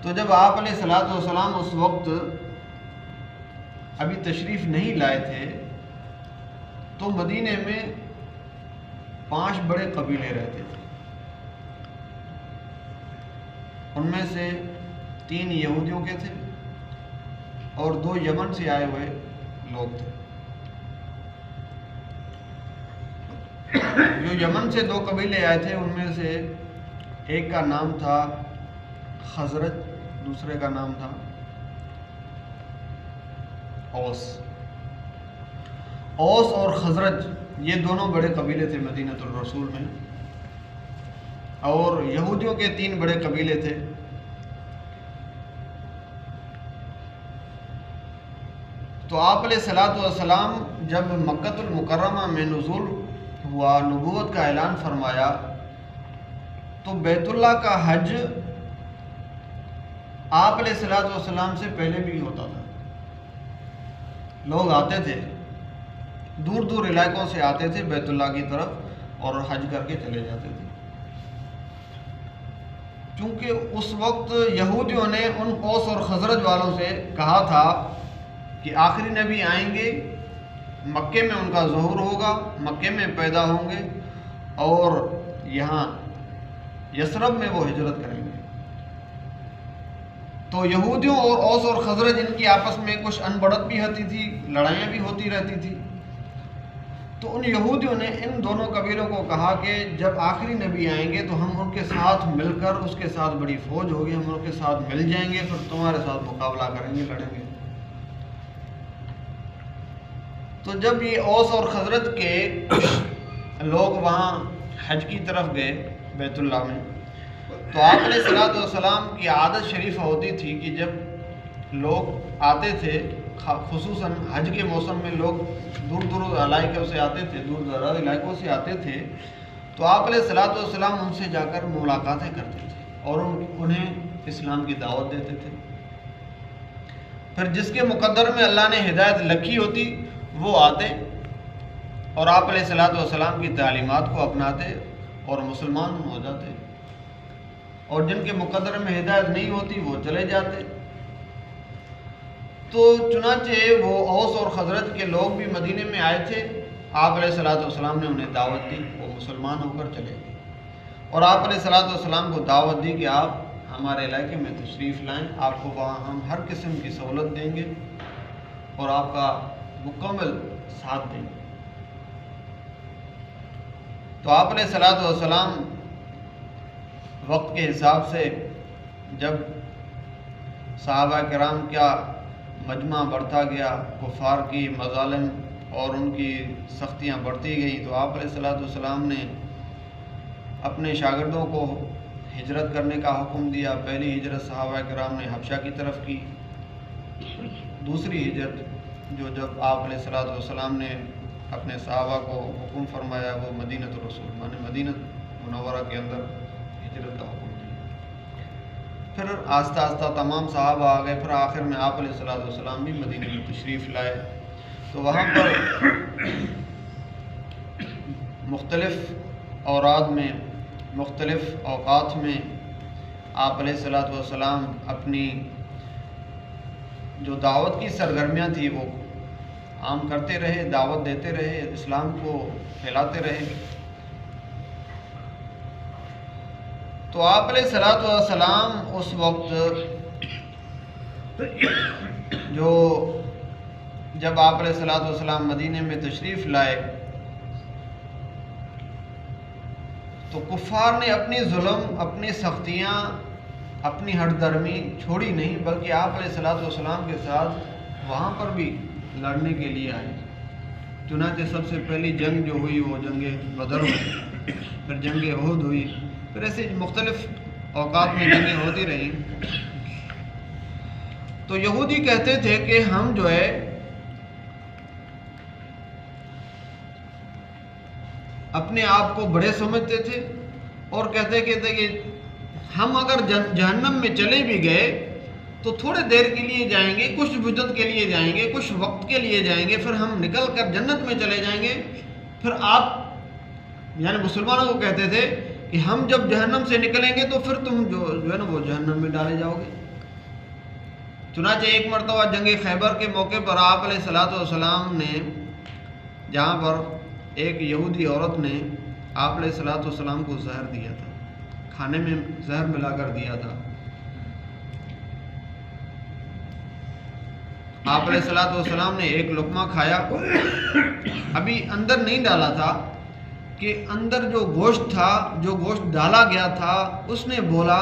تو جب آپ علیہ الصلوۃ والسلام اس وقت ابھی تشریف نہیں لائے تھے تو مدینے میں 5 بڑے قبیلے رہتے تھے. ان میں سے 3 یہودیوں کے تھے اور 2 یمن سے آئے ہوئے لوگ تھے. جو یمن سے 2 قبیلے آئے تھے ان میں سے ایک کا نام تھا خزرج، دوسرے کا نام تھا اوس. اوس اور خزرج یہ دونوں بڑے قبیلے تھے مدینۃ الرسول میں. اور یہودیوں کے 3 بڑے قبیلے تھے. تو آپ علیہ الصلوۃ والسلام جب مکۃ المکرمہ میں نزول ہوا، نبوت کا اعلان فرمایا، تو بیت اللہ کا حج آپ علیہ الصلوۃ والسلام سے پہلے بھی ہوتا تھا. لوگ آتے تھے، دور دور علاقوں سے آتے تھے بیت اللہ کی طرف اور حج کر کے چلے جاتے تھے. چونکہ اس وقت یہودیوں نے ان اوس اور خزرج والوں سے کہا تھا کہ آخری نبی آئیں گے، مکے میں ان کا ظہور ہوگا، مکے میں پیدا ہوں گے اور یہاں یثرب میں وہ ہجرت کریں گے. تو یہودیوں اور اوس اور خزرج ان کی آپس میں کچھ انبڑت بھی ہوتی تھی، لڑائیاں بھی ہوتی رہتی تھی. تو ان یہودیوں نے ان دونوں قبیلوں کو کہا کہ جب آخری نبی آئیں گے تو ہم ان کے ساتھ مل کر، اس کے ساتھ بڑی فوج ہوگی، ہم ان کے ساتھ مل جائیں گے، پھر تمہارے ساتھ مقابلہ کریں گے، لڑیں گے. تو جب یہ اوس اور خزرج کے لوگ وہاں حج کی طرف گئے بیت اللہ میں، تو آپ علیہ الصلوۃ والسلام کی عادت شریفہ ہوتی تھی کہ جب لوگ آتے تھے، خصوصاً حج کے موسم میں لوگ دور دور علاقوں سے آتے تھے، دور دراز علاقوں سے آتے تھے، تو آپ علیہ الصلوۃ والسلام ان سے جا کر ملاقاتیں کرتے تھے اور انہیں اسلام کی دعوت دیتے تھے. پھر جس کے مقدر میں اللہ نے ہدایت لکھی ہوتی وہ آتے اور آپ علیہ الصلوۃ والسلام کی تعلیمات کو اپناتے اور مسلمان ہو جاتے، اور جن کے مقدر میں ہدایت نہیں ہوتی وہ چلے جاتے. تو چنانچہ وہ اوس اور خزرج کے لوگ بھی مدینے میں آئے تھے. آپ علیہ الصلوۃ والسلام نے انہیں دعوت دی، وہ مسلمان ہو کر چلے گئے. اور آپ علیہ الصلوۃ والسلام کو دعوت دی کہ آپ ہمارے علاقے میں تشریف لائیں، آپ کو وہاں ہم ہر قسم کی سہولت دیں گے اور آپ کا مکمل ساتھ دیں گے. تو آپ علیہ الصلوۃ والسلام وقت کے حساب سے جب صحابہ کرام کا مجمع بڑھتا گیا، کفار کی مظالم اور ان کی سختیاں بڑھتی گئیں، تو آپ علیہ الصلوۃ والسلام نے اپنے شاگردوں کو ہجرت کرنے کا حکم دیا. پہلی ہجرت صحابہ کرام نے حبشہ کی طرف کی. دوسری ہجرت جو جب آپ علیہ الصلوۃ والسلام نے اپنے صحابہ کو حکم فرمایا وہ مدینۃ الرسول مانے مدینہ منورہ کے اندر ہجرت کا حکم دیا. پھر آہستہ آہستہ تمام صحابہ آ گئے. پھر آخر میں آپ علیہ الصلوۃ والسلام بھی مدینہ میں تشریف لائے. تو وہاں پر مختلف اوراد میں، مختلف اوقات میں آپ علیہ الصلوۃ والسلام اپنی جو دعوت کی سرگرمیاں تھی وہ عام کرتے رہے، دعوت دیتے رہے، اسلام کو پھیلاتے رہے. تو آپ علیہ الصلوۃ والسلام اس وقت جب آپ علیہ الصلوۃ والسلام مدینے میں تشریف لائے تو کفار نے اپنی ظلم، اپنی سختیاں، اپنی ہٹ درمی چھوڑی نہیں، بلکہ آپ علیہ الصلوۃ والسلام کے ساتھ وہاں پر بھی لڑنے کے لیے آئے. چنانچہ سب سے پہلی جنگ جو ہوئی وہ جنگ بدر ہوئی، پھر جنگ احد ہوئی، پھر ایسے مختلف اوقات میں جنگیں ہوتی رہیں. تو یہودی کہتے تھے کہ ہم جو ہے اپنے آپ کو بڑے سمجھتے تھے اور کہتے کہ ہم اگر جہنم میں چلے بھی گئے تو تھوڑے دیر کے لیے جائیں گے، کچھ مدت کے لیے جائیں گے، کچھ وقت کے لیے جائیں گے، پھر ہم نکل کر جنت میں چلے جائیں گے. پھر آپ یعنی مسلمانوں کو کہتے تھے کہ ہم جب جہنم سے نکلیں گے تو پھر تم جو ہے نا وہ جہنم میں ڈالے جاؤ گے. چنانچہ ایک مرتبہ جنگ خیبر کے موقع پر آپ علیہ الصلوۃ والسلام نے جہاں پر ایک یہودی عورت نے آپ علیہ الصلوۃ والسلام کو زہر دیا تھا، کھانے میں زہر ملا کر دیا تھا، آپ علیہ الصلوۃ والسلام نے ایک لقمہ کھایا، ابھی اندر نہیں ڈالا تھا کہ اندر جو گوشت تھا، جو گوشت ڈالا گیا تھا، اس نے بولا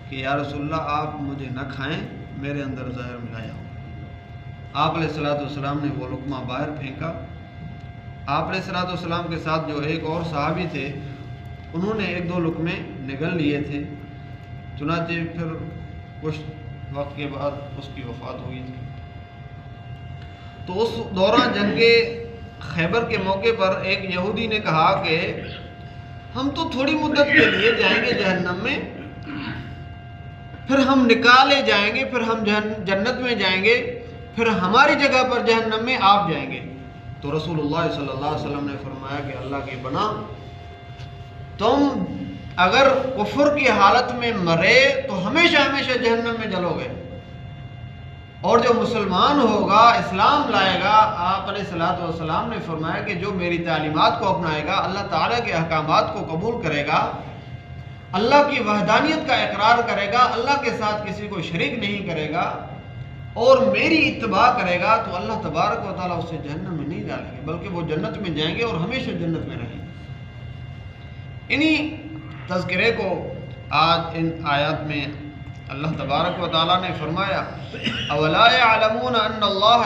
کہ یا رسول اللہ آپ مجھے نہ کھائیں، میرے اندر زہر ملایا ہو۔ آپ علیہ الصلوۃ والسلام نے وہ لقمہ باہر پھینکا۔ آپ علیہ الصلوۃ والسلام کے ساتھ جو ایک اور صحابی تھے، انہوں نے ایک دو لقمے نگل لیے تھے، چنانچہ پھر کچھ وقت کے بعد اس کی وفات ہوئی تھی۔ تو اس دوران جنگ خیبر کے موقع پر ایک یہودی نے کہا کہ ہم تو تھوڑی مدت کے لیے جائیں گے جہنم میں، پھر ہم نکالے جائیں گے، پھر ہم جنت میں جائیں گے، پھر ہماری جگہ پر جہنم میں آپ جائیں گے۔ تو رسول اللہ صلی اللہ علیہ وسلم نے فرمایا کہ اللہ کے بنا، تم اگر کفر کی حالت میں مرے تو ہمیشہ ہمیشہ جہنم میں جلو گے، اور جو مسلمان ہوگا، اسلام لائے گا، آپ علیہ الصلوۃ والسلام نے فرمایا کہ جو میری تعلیمات کو اپنائے گا، اللہ تعالیٰ کے احکامات کو قبول کرے گا، اللہ کی وحدانیت کا اقرار کرے گا، اللہ کے ساتھ کسی کو شریک نہیں کرے گا، اور میری اتباع کرے گا، تو اللہ تبارک و تعالیٰ اسے جہنم میں نہیں ڈالیں گے، بلکہ وہ جنت میں جائیں گے اور ہمیشہ جنت میں رہیں گے۔ انہی تذکرے کو آج ان آیات میں اللہ تبارک و تعالیٰ نے فرمایا، اولا یعلمون ان اللہ